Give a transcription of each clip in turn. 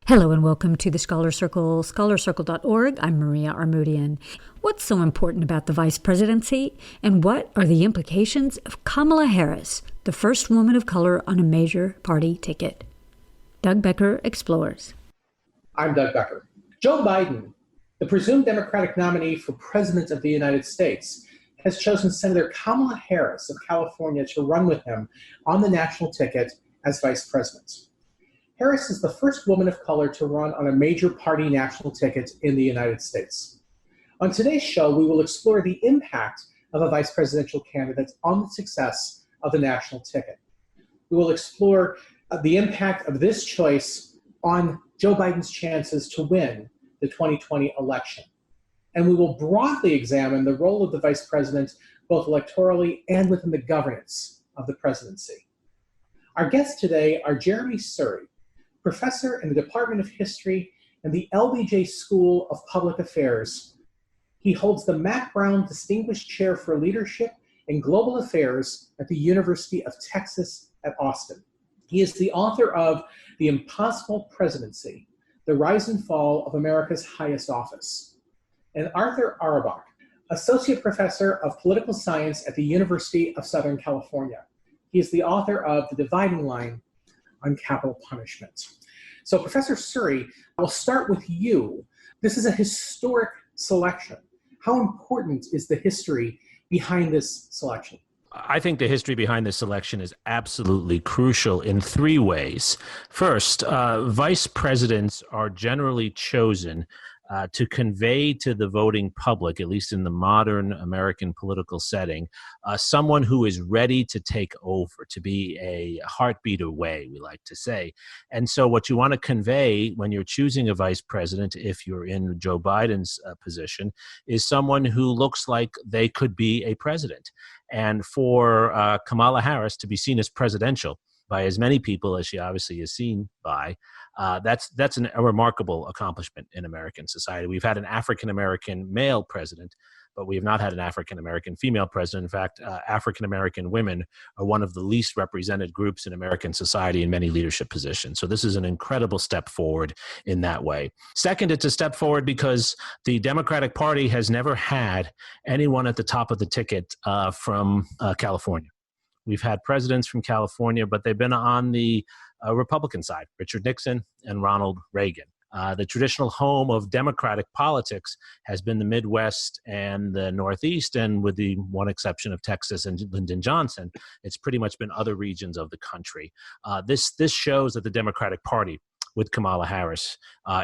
Hello and welcome to the Scholar Circle, scholarcircle.org. I'm Maria Armoudian. What's so important about the vice presidency, and what are the implications of Kamala Harris, the first woman of color on a major party ticket? Doug Becker explores. I'm Doug Becker. Joe Biden, the presumed Democratic nominee for President of the United States, has chosen Senator Kamala Harris of California to run with him on the national ticket as vice president. Harris is the first woman of color to run on a major party national ticket in the United States. On today's show, we will explore the impact of a vice presidential candidate on the success of the national ticket. We will explore the impact of this choice on Joe Biden's chances to win the 2020 election. And we will broadly examine the role of the vice president, both electorally and within the governance of the presidency. Our guests today are Jeremi Suri, professor in the Department of History and the LBJ School of Public Affairs. He holds the Mack Brown Distinguished Chair for Leadership in Global Affairs at the University of Texas at Austin. He is the author of The Impossible Presidency, The Rise and Fall of America's Highest Office. And Arthur Auerbach, Associate Professor of Political Science at the University of Southern California. He is the author of The Dividing Line on Capital Punishment. So Professor Suri, I'll start with you. This is a historic selection. How important is the history behind this selection? I think the history behind this election is absolutely crucial in three ways. First, vice presidents are generally chosen to convey to the voting public, at least in the modern American political setting, someone who is ready to take over, to be a heartbeat away, we like to say. And so what you want to convey when you're choosing a vice president, if you're in Joe Biden's position, is someone who looks like they could be a president. And for Kamala Harris to be seen as presidential by as many people as she obviously is seen by, that's a remarkable accomplishment in American society. We've had an African-American male president, but we have not had an African-American female president. In fact, African-American women are one of the least represented groups in American society in many leadership positions. So this is an incredible step forward in that way. Second, it's a step forward because the Democratic Party has never had anyone at the top of the ticket from California. We've had presidents from California, but they've been on the Republican side, Richard Nixon and Ronald Reagan. The traditional home of Democratic politics has been the Midwest and the Northeast, and with the one exception of Texas and Lyndon Johnson, it's pretty much been other regions of the country. This shows that the Democratic Party with Kamala Harris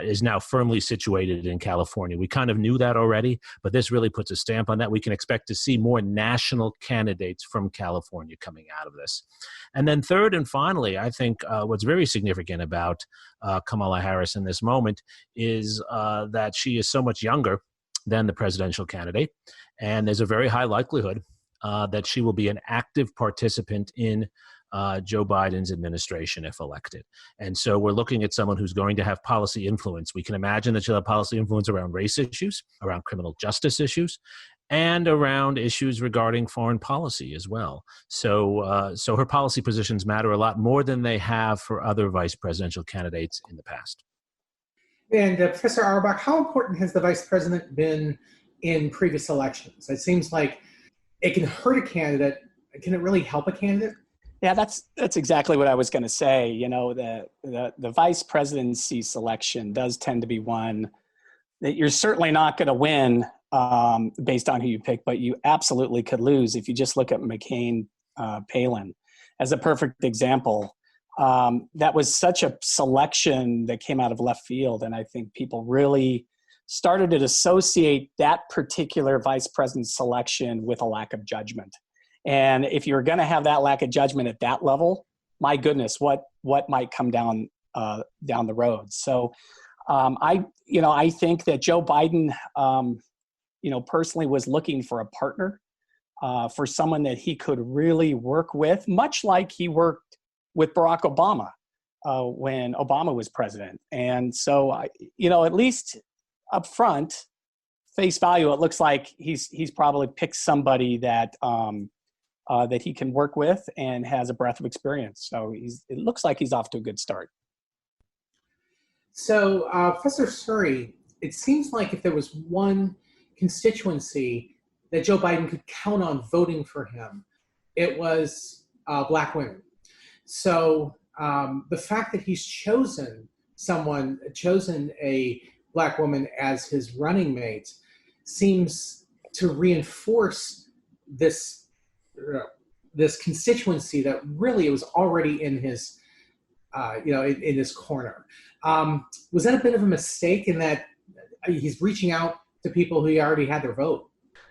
is now firmly situated in California. We kind of knew that already, but this really puts a stamp on that. We can expect to see more national candidates from California coming out of this. And then third and finally, I think what's very significant about Kamala Harris in this moment is that she is so much younger than the presidential candidate, and there's a very high likelihood that she will be an active participant in Joe Biden's administration if elected. And so we're looking at someone who's going to have policy influence. We can imagine that she'll have policy influence around race issues, around criminal justice issues, and around issues regarding foreign policy as well. So her policy positions matter a lot more than they have for other vice presidential candidates in the past. And Professor Auerbach, how important has the vice president been in previous elections? It seems like it can hurt a candidate. Can it really help a candidate? Yeah, that's exactly what I was going to say. You know, the vice presidency selection does tend to be one that you're certainly not going to win based on who you pick, but you absolutely could lose if you just look at McCain, Palin as a perfect example. That was such a selection that came out of left field, and I think people really started to associate that particular vice president selection with a lack of judgment. And if you're going to have that lack of judgment at that level, my goodness, what might come down the road? So, I think that Joe Biden, personally was looking for a partner, for someone that he could really work with, much like he worked with Barack Obama when Obama was president. And so, at least up front, face value, it looks like he's probably picked somebody that that he can work with and has a breadth of experience. So it looks like he's off to a good start. So, Professor Suri, it seems like if there was one constituency that Joe Biden could count on voting for him, it was Black women. So the fact that he's chosen a Black woman as his running mate seems to reinforce this constituency that really was already in his in his corner. Was that a bit of a mistake in that he's reaching out to people who already had their vote?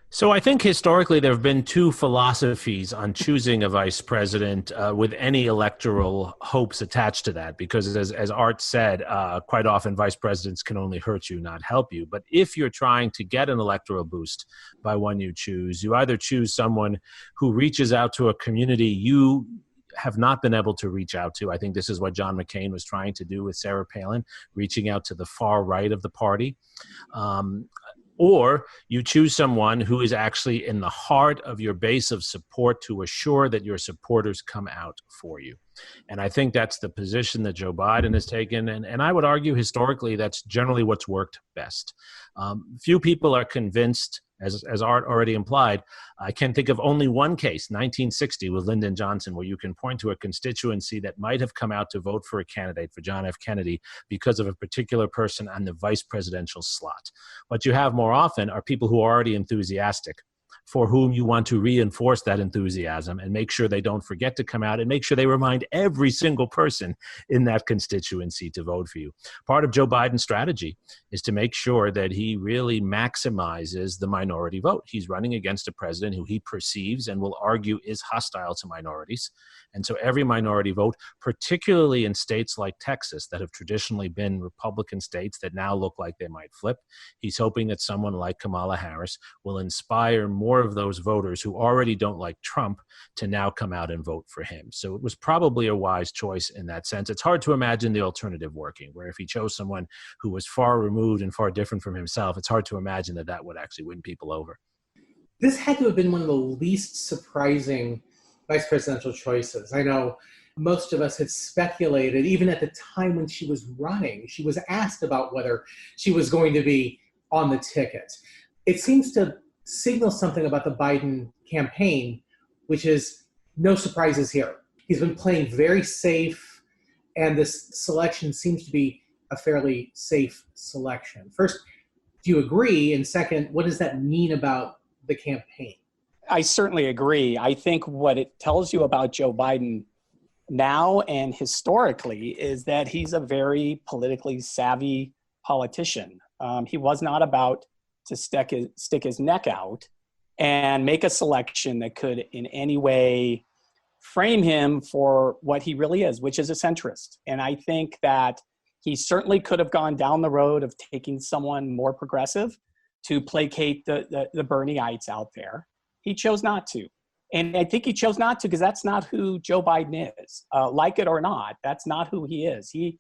So I think historically there have been two philosophies on choosing a vice president with any electoral hopes attached to that, because as Art said, quite often vice presidents can only hurt you, not help you. But if you're trying to get an electoral boost by one you choose, you either choose someone who reaches out to a community you have not been able to reach out to. I think this is what John McCain was trying to do with Sarah Palin, reaching out to the far right of the party. Or you choose someone who is actually in the heart of your base of support to assure that your supporters come out for you. And I think that's the position that Joe Biden has taken. And I would argue historically that's generally what's worked best. Few people are convinced, as Art already implied. I can think of only one case, 1960 with Lyndon Johnson, where you can point to a constituency that might have come out to vote for a candidate, for John F. Kennedy, because of a particular person on the vice presidential slot. What you have more often are people who are already enthusiastic, for whom you want to reinforce that enthusiasm and make sure they don't forget to come out and make sure they remind every single person in that constituency to vote for you. Part of Joe Biden's strategy is to make sure that he really maximizes the minority vote. He's running against a president who he perceives and will argue is hostile to minorities. And so every minority vote, particularly in states like Texas that have traditionally been Republican states that now look like they might flip, he's hoping that someone like Kamala Harris will inspire more of those voters who already don't like Trump to now come out and vote for him. So it was probably a wise choice in that sense. It's hard to imagine the alternative working, where if he chose someone who was far removed and far different from himself, it's hard to imagine that that would actually win people over. This had to have been one of the least surprising vice presidential choices. I know most of us had speculated, even at the time when she was running, she was asked about whether she was going to be on the ticket. It seems to signal something about the Biden campaign, which is no surprises here. He's been playing very safe, and this selection seems to be a fairly safe selection. First, do you agree? And second, what does that mean about the campaign? I certainly agree. I think what it tells you about Joe Biden now and historically is that he's a very politically savvy politician. He was not about to stick his neck out and make a selection that could in any way frame him for what he really is, which is a centrist. And I think that he certainly could have gone down the road of taking someone more progressive to placate the Bernieites out there. He chose not to. And I think he chose not to because that's not who Joe Biden is. Like it or not, that's not who he is. He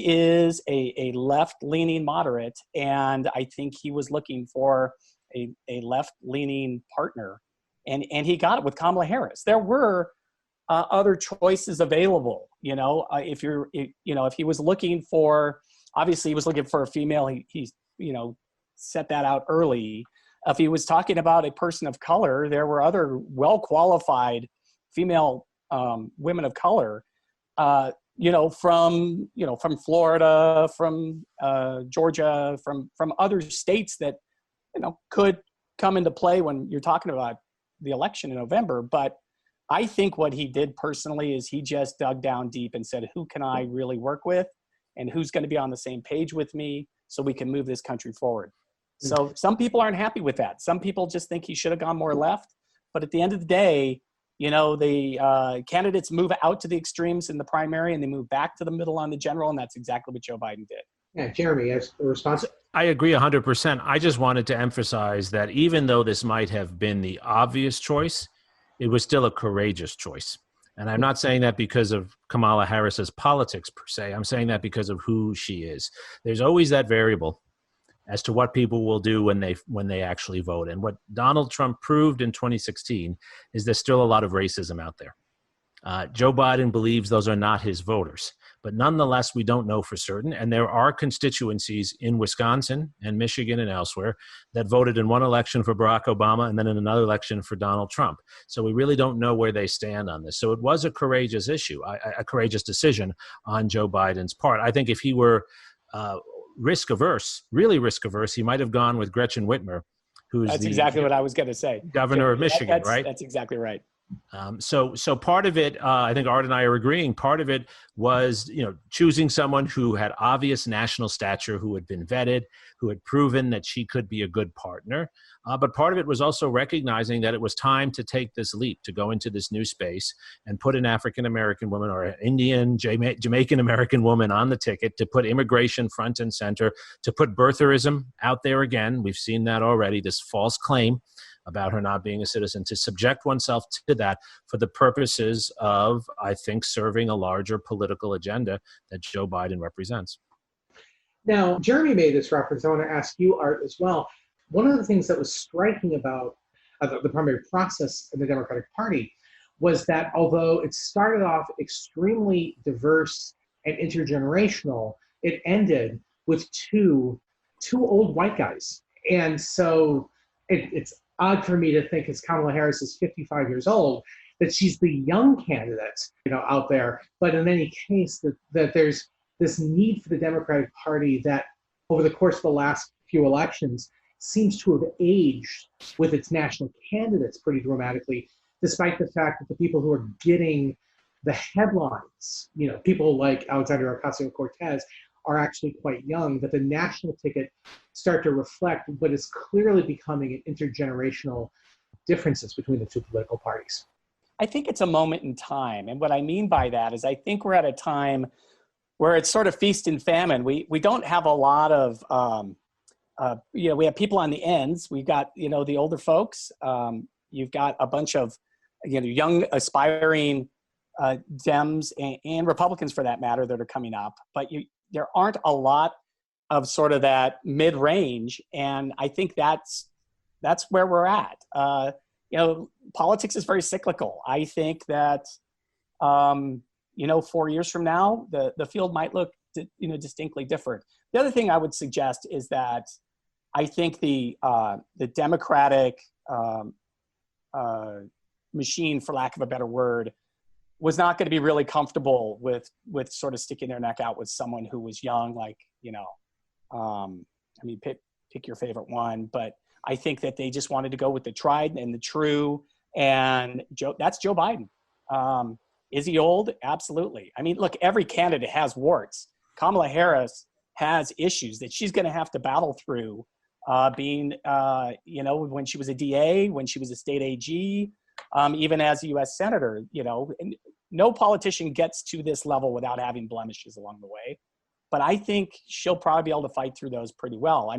is a left-leaning moderate, and I think he was looking for a left-leaning partner, and he got it with Kamala Harris. There were other choices available. If he was looking for, obviously he was looking for a female. He set that out early. If he was talking about a person of color, there were other well-qualified female women of color, from Florida, from Georgia, from other states that, could come into play when you're talking about the election in November. But I think what he did personally is he just dug down deep and said, who can I really work with and who's going to be on the same page with me so we can move this country forward. So some people aren't happy with that. Some people just think he should have gone more left. But at the end of the day, the candidates move out to the extremes in the primary and they move back to the middle on the general, and that's exactly what Joe Biden did. Yeah, Jeremy, as a response. I agree 100%. I just wanted to emphasize that even though this might have been the obvious choice, it was still a courageous choice. And I'm not saying that because of Kamala Harris's politics per se. I'm saying that because of who she is. There's always that variable as to what people will do when they actually vote. And what Donald Trump proved in 2016 is there's still a lot of racism out there. Joe Biden believes those are not his voters, But nonetheless, we don't know for certain. And there are constituencies in Wisconsin and Michigan and elsewhere that voted in one election for Barack Obama and then in another election for Donald Trump. So we really don't know where they stand on this. So it was a courageous issue, a courageous decision on Joe Biden's part. I think if he were risk averse, really risk averse, he might have gone with Gretchen Whitmer, who's That's exactly what I was going to say. Governor of Michigan, right? That's exactly right. So part of it, I think Art and I are agreeing, part of it was, choosing someone who had obvious national stature, who had been vetted, who had proven that she could be a good partner. But part of it was also recognizing that it was time to take this leap, to go into this new space and put an African-American woman or an Indian, Jamaican-American woman on the ticket, to put immigration front and center, to put birtherism out there again. We've seen that already, this false claim about her not being a citizen, to subject oneself to that for the purposes of, I think, serving a larger political agenda that Joe Biden represents. Now, Jeremy made this reference. I want to ask you, Art, as well. One of the things that was striking about the primary process in the Democratic Party was that although it started off extremely diverse and intergenerational, it ended with two old white guys. And so it's odd for me to think, as Kamala Harris is 55 years old, that she's the young candidate, out there. But in any case, that there's this need for the Democratic Party that over the course of the last few elections seems to have aged with its national candidates pretty dramatically, despite the fact that the people who are getting the headlines, people like Alexandria Ocasio-Cortez, are actually quite young, that the national ticket start to reflect what is clearly becoming an intergenerational differences between the two political parties. I think it's a moment in time. And what I mean by that is I think we're at a time where it's sort of feast and famine. We don't have a lot of, we have people on the ends. We've got, the older folks. You've got a bunch of, young aspiring Dems and Republicans for that matter that are coming up. But there aren't a lot of sort of that mid-range. And I think that's where we're at. Politics is very cyclical. I think that, 4 years from now, the field might look, distinctly different. The other thing I would suggest is that I think the Democratic machine, for lack of a better word, was not going to be really comfortable with sort of sticking their neck out with someone who was young, like, pick your favorite one. But I think that they just wanted to go with the tried and the true. And that's Joe Biden. Is he old? Absolutely. Look, every candidate has warts. Kamala Harris has issues that she's going to have to battle through, being, when she was a DA, when she was a state AG, even as a U.S. senator, and no politician gets to this level without having blemishes along the way. But I think she'll probably be able to fight through those pretty well.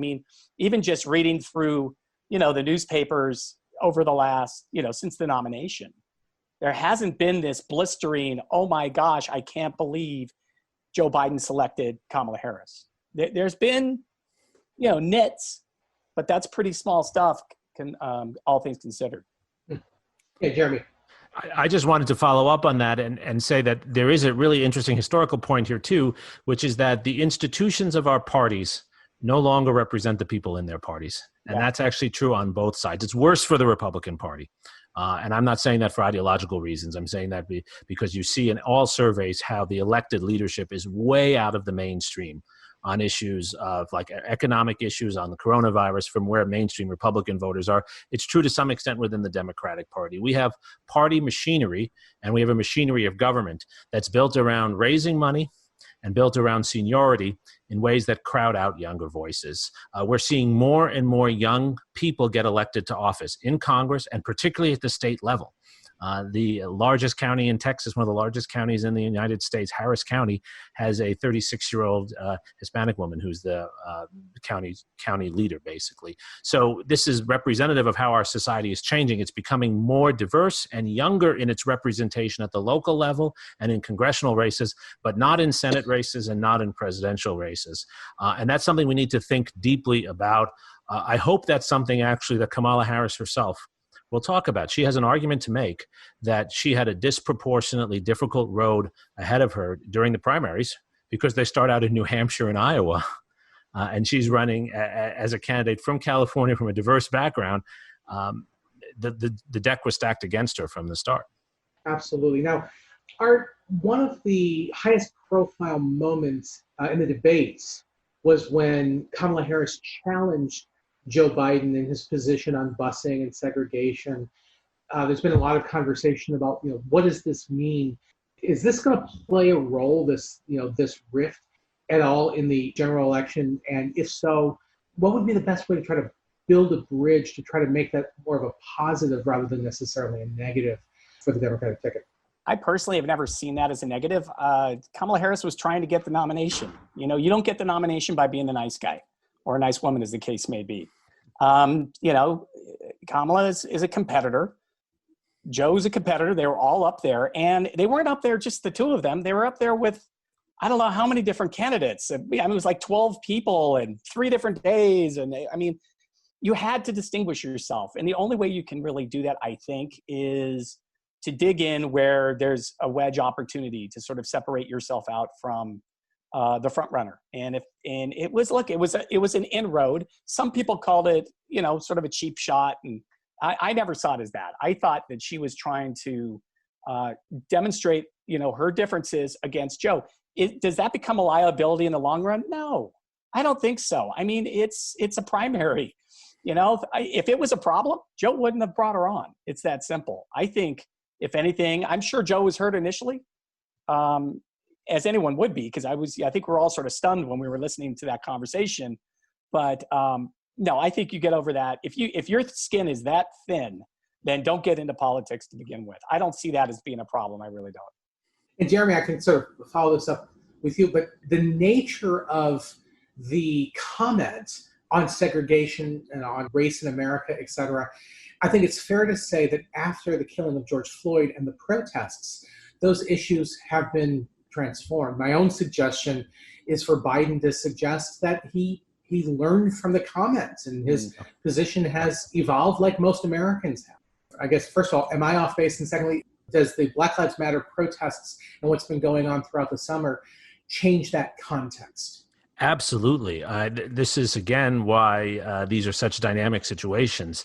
Even just reading through, the newspapers over the last, since the nomination, there hasn't been this blistering, oh my gosh, I can't believe Joe Biden selected Kamala Harris. There's been, nits, but that's pretty small stuff, all things considered. Yeah, Jeremy. I just wanted to follow up on that and say that there is a really interesting historical point here too, which is that the institutions of our parties no longer represent the people in their parties. And that's actually true on both sides. It's worse for the Republican Party. And I'm not saying that for ideological reasons. I'm saying that because you see in all surveys how the elected leadership is way out of the mainstream on issues of like economic issues, on the coronavirus, from where mainstream Republican voters are. It's true to some extent within the Democratic Party. We have party machinery, and we have a machinery of government that's built around raising money and built around seniority in ways that crowd out younger voices. We're seeing more and more young people get elected to office in Congress, and particularly at the state level. The largest county in Texas, one of the largest counties in the United States, Harris County, has a 36-year-old Hispanic woman who's the county leader, basically. So this is representative of how our society is changing. It's becoming more diverse and younger in its representation at the local level and in congressional races, but not in Senate races and not in presidential races. And that's something we need to think deeply about. I hope that's something actually that Kamala Harris herself will talk about. She has an argument to make that she had a disproportionately difficult road ahead of her during the primaries because they start out in New Hampshire and Iowa. And she's running as a candidate from California, from a diverse background. The deck was stacked against her from the start. Absolutely. Now, Art, one of the highest profile moments in the debates was when Kamala Harris challenged Joe Biden in his position on busing and segregation. There's been a lot of conversation about, what does this mean? Is this going to play a role, this rift at all in the general election? And if so, what would be the best way to try to build a bridge to try to make that more of a positive rather than necessarily a negative for the Democratic ticket? I personally have never seen that as a negative. Kamala Harris was trying to get the nomination. You don't get the nomination by being a nice guy or a nice woman, as the case may be. Kamala is a competitor. Joe's a competitor. They were all up there, and they weren't up there just the two of them. They were up there with, I don't know how many different candidates. It was like 12 people and 3 different days. And you had to distinguish yourself. And the only way you can really do that, I think, is to dig in where there's a wedge opportunity to sort of separate yourself out from the front runner. And it was an inroad. Some people called it, sort of a cheap shot. And I never saw it as that. I thought that she was trying to demonstrate, her differences against Joe. Does that become a liability in the long run? No, I don't think so. It's a primary. If it was a problem, Joe wouldn't have brought her on. It's that simple. I think, if anything, I'm sure Joe was hurt initially, as anyone would be, because I think we're all sort of stunned when we were listening to that conversation. But no, I think you get over that. If your skin is that thin, then don't get into politics to begin with. I don't see that as being a problem. I really don't. And Jeremy, I can sort of follow this up with you, but the nature of the comment on segregation and on race in America, et cetera, I think it's fair to say that after the killing of George Floyd and the protests, those issues have been transformed. My own suggestion is for Biden to suggest that he learned from the comments and his position has evolved like most Americans have. I guess, first of all, am I off base? And secondly, does the Black Lives Matter protests and what's been going on throughout the summer change that context? Absolutely. This is, again, why these are such dynamic situations.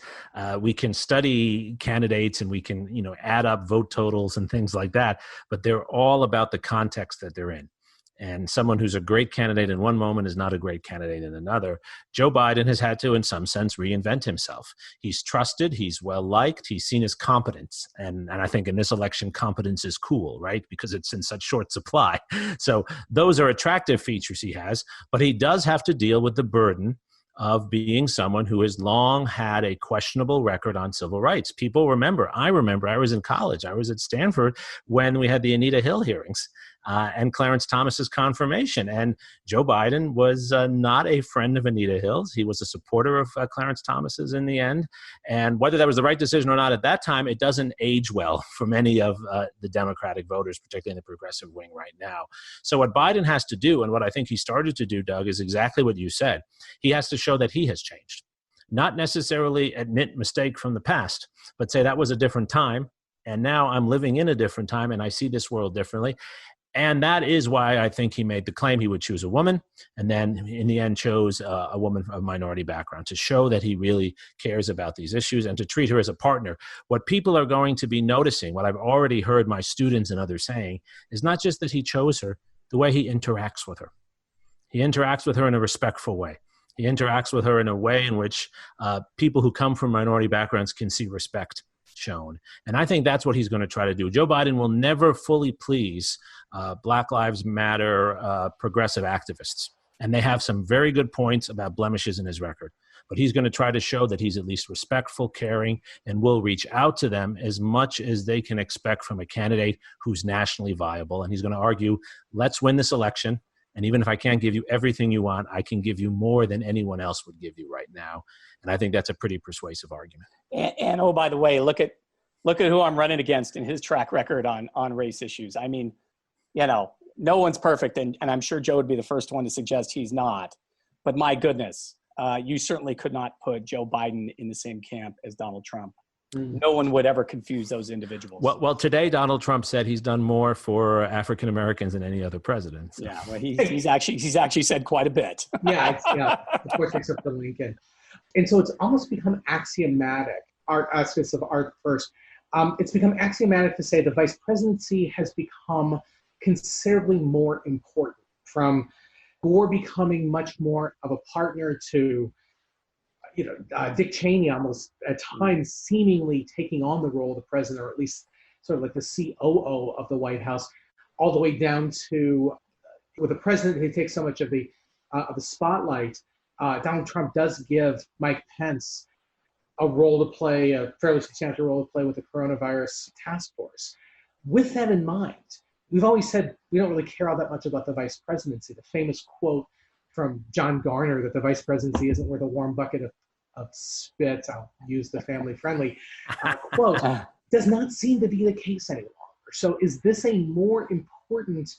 We can study candidates and we can, add up vote totals and things like that, but they're all about the context that they're in. And someone who's a great candidate in one moment is not a great candidate in another. Joe Biden has had to, in some sense, reinvent himself. He's trusted. He's well-liked. He's seen as competence. And I think in this election, competence is cool, right? Because it's in such short supply. So those are attractive features he has. But he does have to deal with the burden of being someone who has long had a questionable record on civil rights. People remember, I was in college. I was at Stanford when we had the Anita Hill hearings and Clarence Thomas's confirmation. And Joe Biden was not a friend of Anita Hill's. He was a supporter of Clarence Thomas's in the end. And whether that was the right decision or not at that time, it doesn't age well for many of the Democratic voters, particularly in the progressive wing right now. So what Biden has to do, and what I think he started to do, Doug, is exactly what you said. He has to show that he has changed. Not necessarily admit mistake from the past, but say that was a different time. And now I'm living in a different time and I see this world differently. And that is why I think he made the claim he would choose a woman, and then in the end chose a woman of minority background to show that he really cares about these issues and to treat her as a partner. What people are going to be noticing, what I've already heard my students and others saying, is not just that he chose her, the way he interacts with her. He interacts with her in a respectful way. He interacts with her in a way in which people who come from minority backgrounds can see respect shown. And I think that's what he's going to try to do. Joe Biden will never fully please Black Lives Matter progressive activists. And they have some very good points about blemishes in his record. But he's going to try to show that he's at least respectful, caring, and will reach out to them as much as they can expect from a candidate who's nationally viable. And he's going to argue, let's win this election. And even if I can't give you everything you want, I can give you more than anyone else would give you right now. And I think that's a pretty persuasive argument. And oh, by the way, look at who I'm running against in his track record on race issues. I mean, no one's perfect. And I'm sure Joe would be the first one to suggest he's not. But my goodness, you certainly could not put Joe Biden in the same camp as Donald Trump. no one would ever confuse those individuals. Well, today Donald Trump said he's done more for African Americans than any other president. So. Yeah, well, he's actually said quite a bit. Yeah, of course, except for Lincoln. And so it's almost become axiomatic. Art aspects of art first. It's become axiomatic to say the vice presidency has become considerably more important, from Gore becoming much more of a partner to, Dick Cheney almost at times seemingly taking on the role of the president, or at least sort of like the COO of the White House, all the way down to with the president who takes so much of the spotlight. Donald Trump does give Mike Pence a role to play, a fairly substantial role to play with the coronavirus task force. With that in mind, we've always said we don't really care all that much about the vice presidency. The famous quote from John Garner that the vice presidency isn't worth a warm bucket of spit, I'll use the family-friendly quote, does not seem to be the case any longer. So is this a more important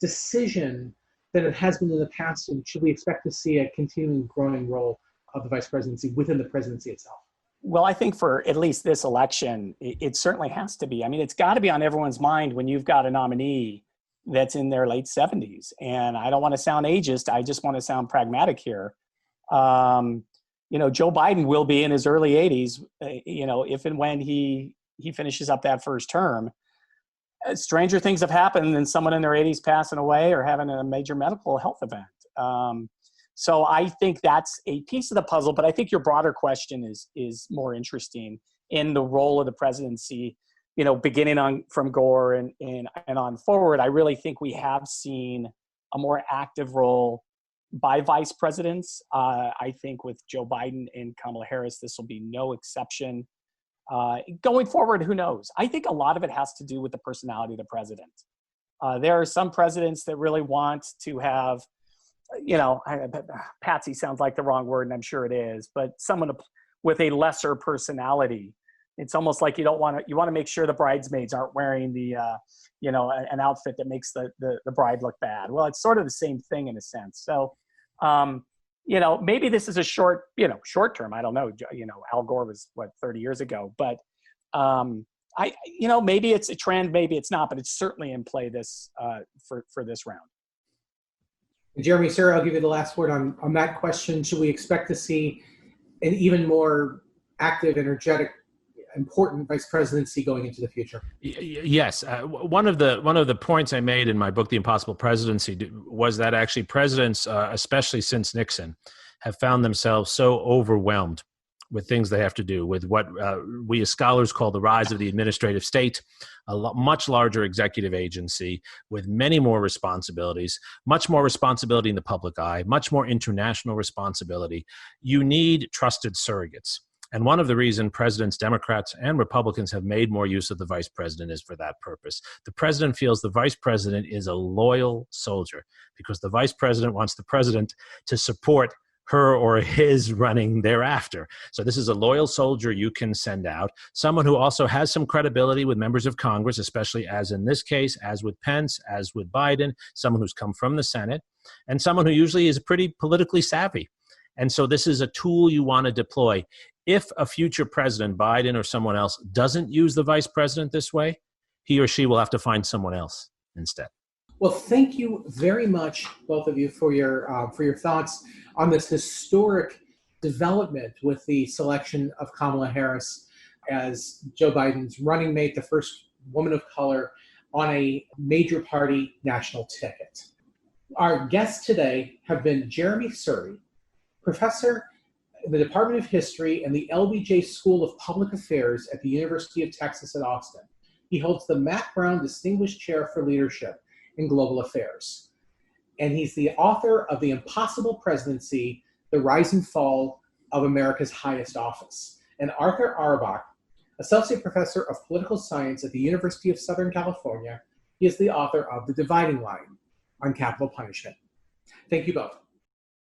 decision than it has been in the past, and should we expect to see a continuing growing role of the vice presidency within the presidency itself? Well, I think for at least this election, it certainly has to be. I mean, it's got to be on everyone's mind when you've got a nominee that's in their late 70s. And I don't want to sound ageist. I just want to sound pragmatic here. Joe Biden will be in his early 80s, if and when he finishes up that first term. Stranger things have happened than someone in their 80s passing away or having a major medical health event. So I think that's a piece of the puzzle, but I think your broader question is more interesting in the role of the presidency, beginning from Gore and on forward. I really think we have seen a more active role by vice presidents. I think with Joe Biden and Kamala Harris, this will be no exception. Going forward, who knows? I think a lot of it has to do with the personality of the president. There are some presidents that really want to have, patsy sounds like the wrong word, and I'm sure it is, but someone with a lesser personality. It's almost like you want to make sure the bridesmaids aren't wearing an outfit that makes the bride look bad. Well, it's sort of the same thing in a sense. So, maybe this is a short term. I don't know. Al Gore was 30 years ago, but maybe it's a trend, maybe it's not, but it's certainly in play for this round. Jeremi Suri, I'll give you the last word on that question. Should we expect to see an even more active, energetic, important vice presidency going into the future? Yes. One of the points I made in my book, The Impossible Presidency, was that actually presidents, especially since Nixon, have found themselves so overwhelmed with things they have to do, with what we as scholars call the rise of the administrative state, a much larger executive agency with many more responsibilities, much more responsibility in the public eye, much more international responsibility. You need trusted surrogates. And one of the reasons presidents, Democrats and Republicans, have made more use of the vice president is for that purpose. The president feels the vice president is a loyal soldier because the vice president wants the president to support her or his running thereafter. So this is a loyal soldier you can send out, someone who also has some credibility with members of Congress, especially as in this case, as with Pence, as with Biden, someone who's come from the Senate, and someone who usually is pretty politically savvy. And so this is a tool you want to deploy. If a future president, Biden or someone else, doesn't use the vice president this way, he or she will have to find someone else instead. Well, thank you very much, both of you, for your thoughts on this historic development with the selection of Kamala Harris as Joe Biden's running mate, the first woman of color on a major party national ticket. Our guests today have been Jeremi Suri, professor in the Department of History and the LBJ School of Public Affairs at the University of Texas at Austin. He holds the Matt Brown Distinguished Chair for Leadership in Global Affairs. And he's the author of The Impossible Presidency, The Rise and Fall of America's Highest Office. And Arthur Auerbach, Associate Professor of Political Science at the University of Southern California, he is the author of The Dividing Line on Capital Punishment. Thank you both.